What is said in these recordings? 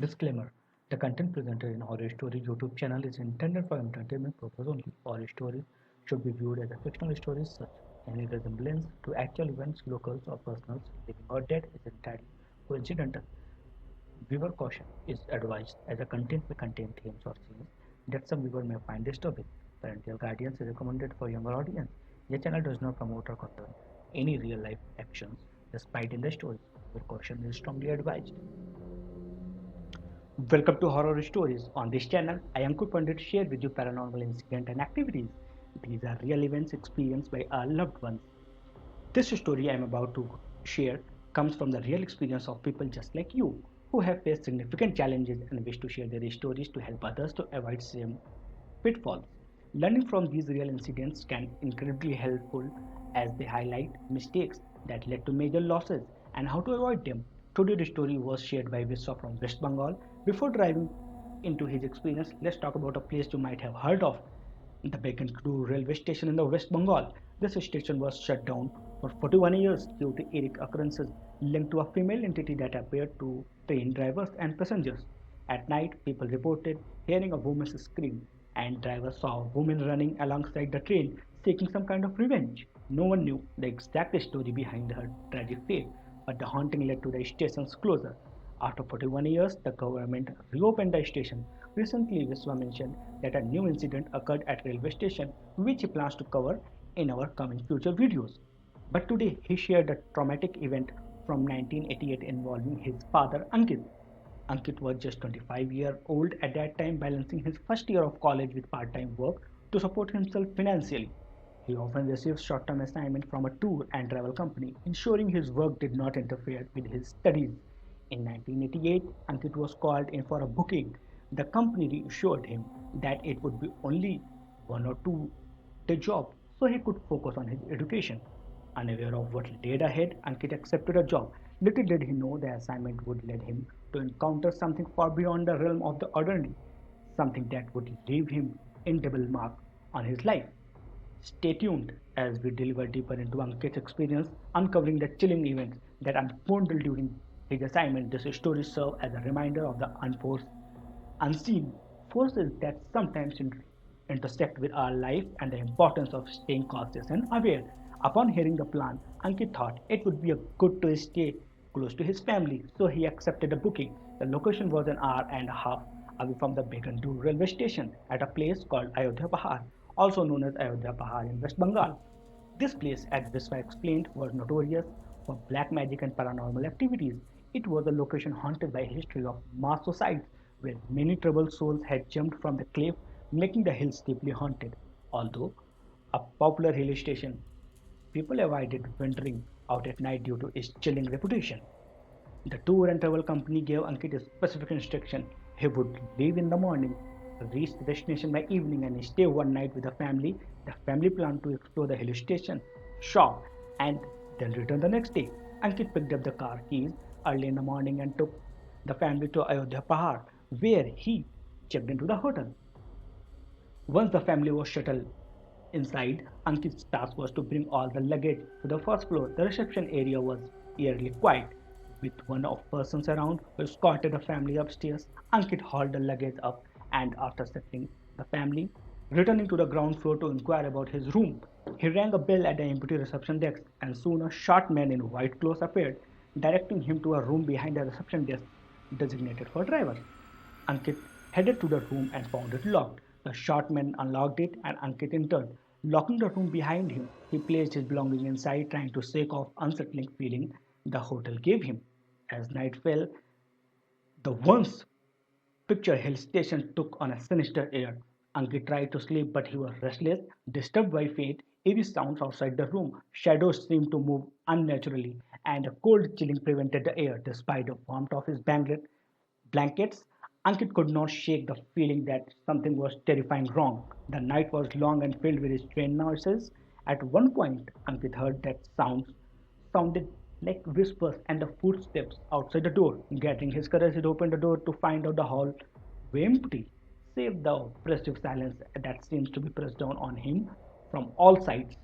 Disclaimer: the content presented in Horror Story YouTube channel is intended for entertainment purpose only. Horror stories should be viewed as a fictional stories such. Any resemblance to actual events, locals or personals, living or dead, is entirely coincidental. Viewer caution is advised as the content may contain themes or scenes that some viewer may find disturbing. Parental guidance is recommended for younger audience. The channel does not promote or condone any real life actions despite in the stories. Viewer caution is strongly advised. Welcome to Horror Stories. On this channel, I Ankur Pandit share with you paranormal incidents and activities. These are real events experienced by our loved ones. This story I am about to share comes from the real experience of people just like you who have faced significant challenges and wish to share their stories to help others to avoid same pitfalls. Learning from these real incidents can incredibly helpful as they highlight mistakes that led to major losses and how to avoid them. Today's story was shared by Vishwa from West Bengal. Before driving into his experience, let's talk about a place you might have heard of, the BENGAL railway station in the West Bengal. This station was shut down for 41 years due to erratic occurrences linked to a female entity that appeared to train drivers and passengers. At night, people reported hearing a woman's scream, and drivers saw a woman running alongside the train seeking some kind of revenge. No one knew the exact story behind her tragic fate, but the haunting led to the station's closure. After 41 years, the government reopened the station. Recently, Viswa mentioned that a new incident occurred at railway station, which he plans to cover in our coming future videos. But today, he shared a traumatic event from 1988 involving his father Ankit. Ankit was just 25-year old at that time, balancing his first year of college with part-time work to support himself financially. He often received short-term assignments from a tour and travel company, ensuring his work did not interfere with his studies. In 1988, Ankit was called in for a booking. The company reassured him that it would be only 1 or 2 day job, so he could focus on his education. Unaware of what laid ahead, Ankit accepted a job. Little did he know the assignment would lead him to encounter something far beyond the realm of the ordinary, something that would leave him indelible mark on his life. Stay tuned as we delve deeper into Ankit's experience, uncovering the chilling events that unfolded during his assignment. This story serves as a reminder of the unforced, unseen forces that sometimes intersect with our life and the importance of staying cautious and aware. Upon hearing the plan, Ankit thought it would be a good to stay close to his family, so he accepted a booking. The location was an hour and a half away from the Begandur railway station at a place called Ayodhya Pahar, also known as Ayodhya Pahar in West Bengal. This place, as Viswa explained, was notorious for black magic and paranormal activities. It was a location haunted by a history of mass suicides, where many troubled souls had jumped from the cliff, making the hills deeply haunted. Although a popular hill station, people avoided venturing out at night due to its chilling reputation. The tour and travel company gave Ankit a specific instruction. He would leave in the morning, reach the destination by evening, and stay one night with the family. The family planned to explore the hill station, shop, and then return the next day. Ankit picked up the car keys early in the morning and took the family to Ayodhya Pahar, where he checked into the hotel. Once the family was shuttled inside, Ankit's task was to bring all the luggage to the first floor. The reception area was eerily quiet, with one of persons around who escorted the family upstairs. Ankit hauled the luggage up and after settling the family, returning to the ground floor to inquire about his room. He rang a bell at the empty reception desk, and soon a short man in white clothes appeared, directing him to a room behind the reception desk designated for drivers. Ankit headed to the room and found it locked. The short man unlocked it and Ankit entered. Locking the room behind him, he placed his belongings inside, trying to shake off unsettling feeling the hotel gave him. As night fell, the once picture hill station took on a sinister air. Ankit tried to sleep, but he was restless, disturbed by faint, eerie sounds outside the room. Shadows seemed to move unnaturally, and a cold chilling prevented the air. Despite the warmth of his blankets, Ankit could not shake the feeling that something was terrifying wrong. The night was long and filled with strange noises. At one point, Ankit heard that sounded like whispers and the footsteps outside the door. Gathering his courage, he opened the door to find out the hall were empty, save the oppressive silence that seems to be pressed down on him from all sides.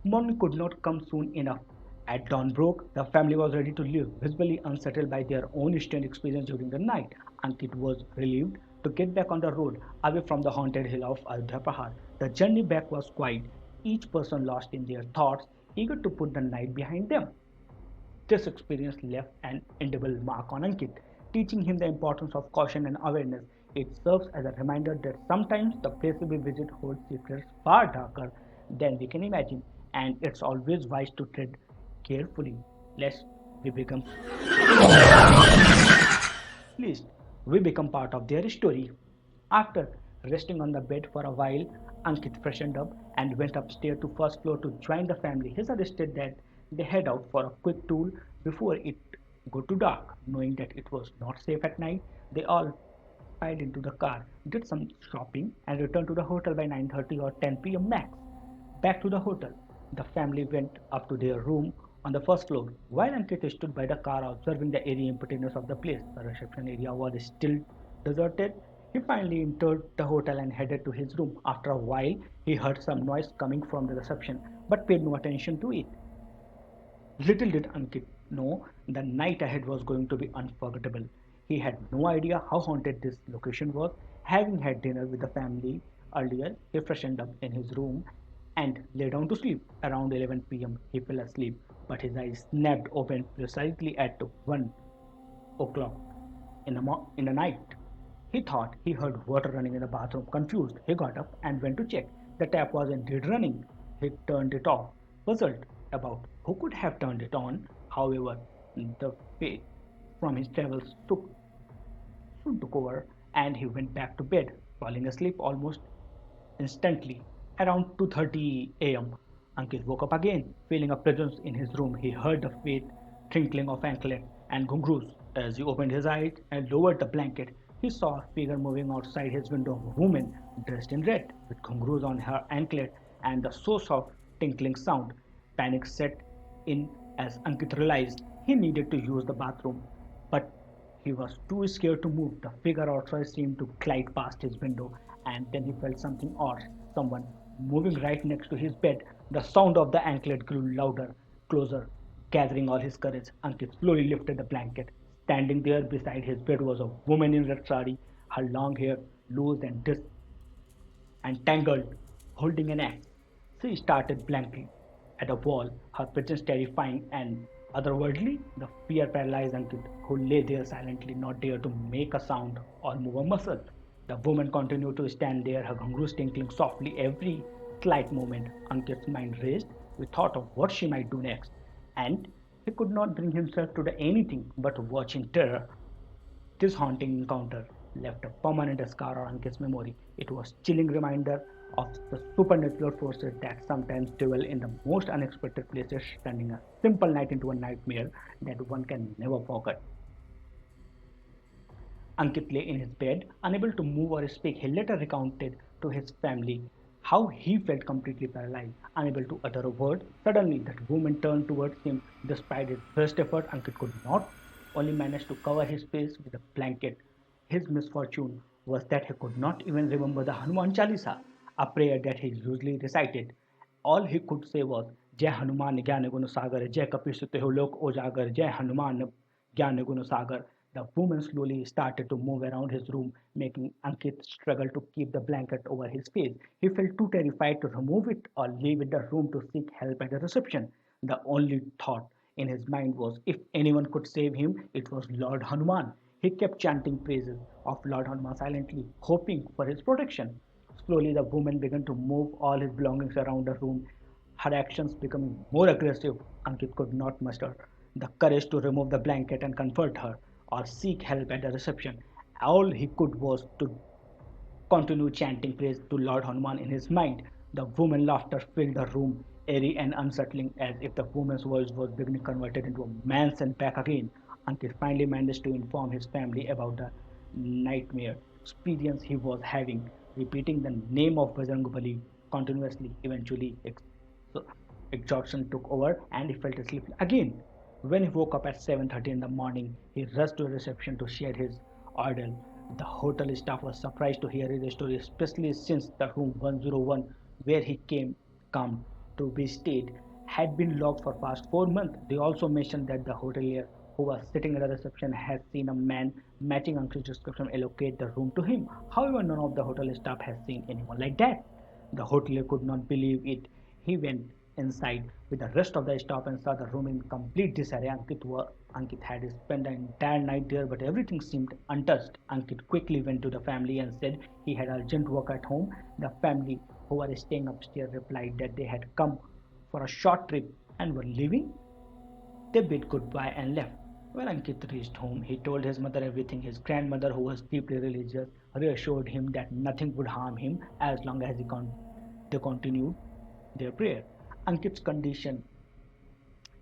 Morning could not come soon enough. At dawn broke, the family was ready to leave, visibly unsettled by their own strange experience during the night. Ankit was relieved to get back on the road, away from the haunted hill of Ayodhya Pahad. The journey back was quiet, each person lost in their thoughts, eager to put the night behind them. This experience left an indelible mark on Ankit, teaching him the importance of caution and awareness. It serves as a reminder that sometimes the places we visit hold secrets far darker than we can imagine, and it's always wise to tread carefully lest we become least we become part of their story. After resting on the bed for a while, Ankit freshened up and went upstairs to first floor to join the family. He suggested that they head out for a quick tour before it got too dark. Knowing that it was not safe at night, they all piled into the car, did some shopping, and returned to the hotel by 9:30 or 10 p.m. max. Back to the hotel, the family went up to their room on the first floor. While Ankit stood by the car observing the eerie emptiness of the place, the reception area was still deserted. He finally entered the hotel and headed to his room. After a while, he heard some noise coming from the reception, but paid no attention to it. Little did Ankit know the night ahead was going to be unforgettable. He had no idea how haunted this location was. Having had dinner with the family earlier, he freshened up in his room and lay down to sleep. Around 11 p.m., he fell asleep, but his eyes snapped open precisely at 1 o'clock in the night. He thought he heard water running in the bathroom. Confused, he got up and went to check. The tap was indeed running. He turned it off, puzzled about who could have turned it on. However, the pain from his travels soon took over and he went back to bed, falling asleep almost instantly. Around 2:30 a.m., Ankit woke up again, feeling a presence in his room. He heard the faint tinkling of anklet and ghungroos. As he opened his eyes and lowered the blanket, he saw a figure moving outside his window. A woman dressed in red, with ghungroos on her anklet and the source of tinkling sound. Panic set in as Ankit realized he needed to use the bathroom, but he was too scared to move. The figure outside seemed to glide past his window, and then he felt something odd. Someone moving right next to his bed. The sound of the anklet grew louder, closer. Gathering all his courage, Ankit slowly lifted the blanket. Standing there beside his bed was a woman in red sari, her long hair loose and tangled, holding an axe. She started blankly at a wall, her presence terrifying and otherworldly. The fear paralyzed Ankit, who lay there silently, not dare to make a sound or move a muscle. The woman continued to stand there, her ghungroos tinkling softly every slight movement. Ankit's mind raced with thought of what she might do next, and he could not bring himself to do anything but watch in terror. This haunting encounter left a permanent scar on Ankit's memory. It was a chilling reminder of the supernatural forces that sometimes dwell in the most unexpected places, turning a simple night into a nightmare that one can never forget. Ankit lay in his bed, unable to move or speak. He later recounted to his family how he felt completely paralyzed, unable to utter a word. Suddenly, that woman turned towards him. Despite his best effort, Ankit could not only manage to cover his face with a blanket. His misfortune was that he could not even remember the Hanuman Chalisa, a prayer that he usually recited. All he could say was, Jai Hanuman Jnana Guna Sagar, Jai Kapishute Lok Ojagar, Jai Hanuman Jnana Guna Sagar. The woman slowly started to move around his room, making Ankit struggle to keep the blanket over his face. He felt too terrified to remove it or leave the room to seek help at the reception. The only thought in his mind was if anyone could save him, it was Lord Hanuman. He kept chanting praises of Lord Hanuman silently, hoping for his protection. Slowly, the woman began to move all his belongings around the room, her actions becoming more aggressive. Ankit could not muster the courage to remove the blanket and comfort her or seek help at the reception. All he could was to continue chanting praise to Lord Hanuman in his mind. The woman's laughter filled the room, airy and unsettling, as if the woman's voice was beginning converted into a man's and back again. Ankit finally managed to inform his family about the nightmare experience he was having, repeating the name of Bajrangbali continuously. Eventually, so exhaustion took over and he felt asleep again. When he woke up at 7:30 in the morning, he rushed to the reception to share his ordeal. The hotel staff was surprised to hear his story, especially since the room 101 where he came come to be stayed had been locked for past 4 months. They also mentioned that the hotelier who was sitting at the reception had seen a man matching Ankit's description allocate the room to him. However, none of the hotel staff has seen anyone like that. The hotelier could not believe it. He went inside with the rest of the staff and saw the room in complete disarray. Ankit had spent the entire night there, but everything seemed untouched. Ankit quickly went to the family and said he had urgent work at home. The family, who were staying upstairs, replied that they had come for a short trip and were leaving. They bid goodbye and left. When Ankit reached home, he told his mother everything. His grandmother, who was deeply religious, reassured him that nothing would harm him as long as they continued their prayer. Ankit's condition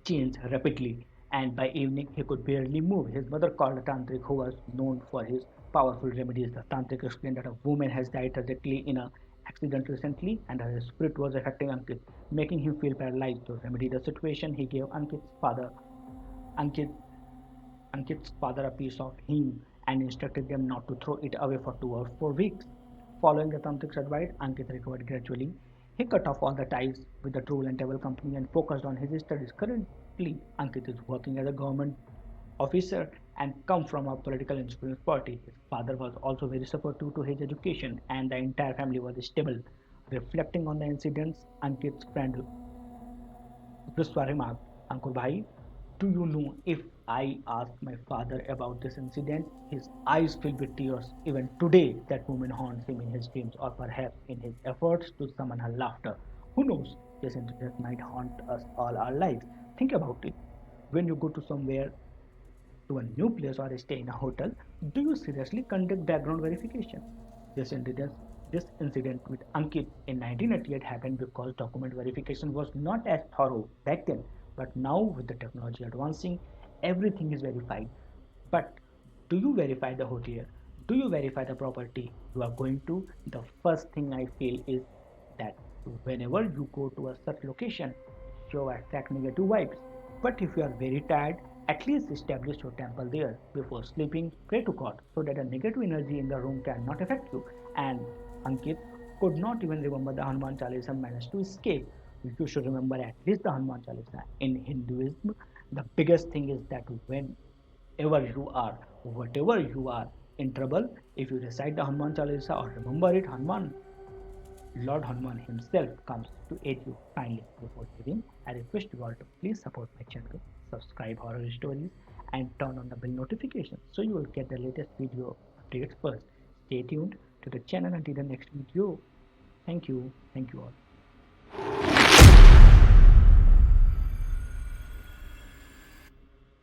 changed rapidly, and by evening he could barely move. His mother called a tantric who was known for his powerful remedies. The tantric explained that a woman has died tragically in an accident recently, and her spirit was affecting Ankit, making him feel paralyzed. To remedy the situation, he gave Ankit Ankit's father a piece of him and instructed them not to throw it away for 2 or 4 weeks. Following the tantric's advice, Ankit recovered gradually. He cut off all the ties with the tool and table company and focused on his studies. Currently, Ankit is working as a government officer and come from a political influence party. His father was also very supportive to his education, and the entire family was stable. Reflecting on the incidents, Ankit's friend Viswa remarked, Ankur Bhai, do you know if I ask my father about this incident, his eyes fill with tears. Even today, that woman haunts him in his dreams or perhaps in his efforts to summon her laughter. Who knows? This incident might haunt us all our lives. Think about it. When you go to a new place or stay in a hotel, do you seriously conduct background verification? This incident, this incident with Ankit in 1988 happened because document verification was not as thorough back then, but now with the technology advancing, everything is verified. But do you verify the hotelier? Do you verify the property you are going to? The first thing I feel is that whenever you go to a such location, you attract negative vibes. But if you are very tired, at least establish your temple there. Before sleeping, pray to God so that the negative energy in the room cannot affect you. And Ankit could not even remember the Hanuman Chalisa managed to escape. You should remember at least the Hanuman Chalisa. In Hinduism, the biggest thing is that whenever you are, whatever you are in trouble, if you recite the Hanuman Chalisa or remember it, Lord Hanuman himself comes to aid you. Finally, before leaving, I request you all to please support my channel, subscribe horror stories, and turn on the bell notification so you will get the latest video updates first. Stay tuned to the channel until the next video. Thank you. Thank you all.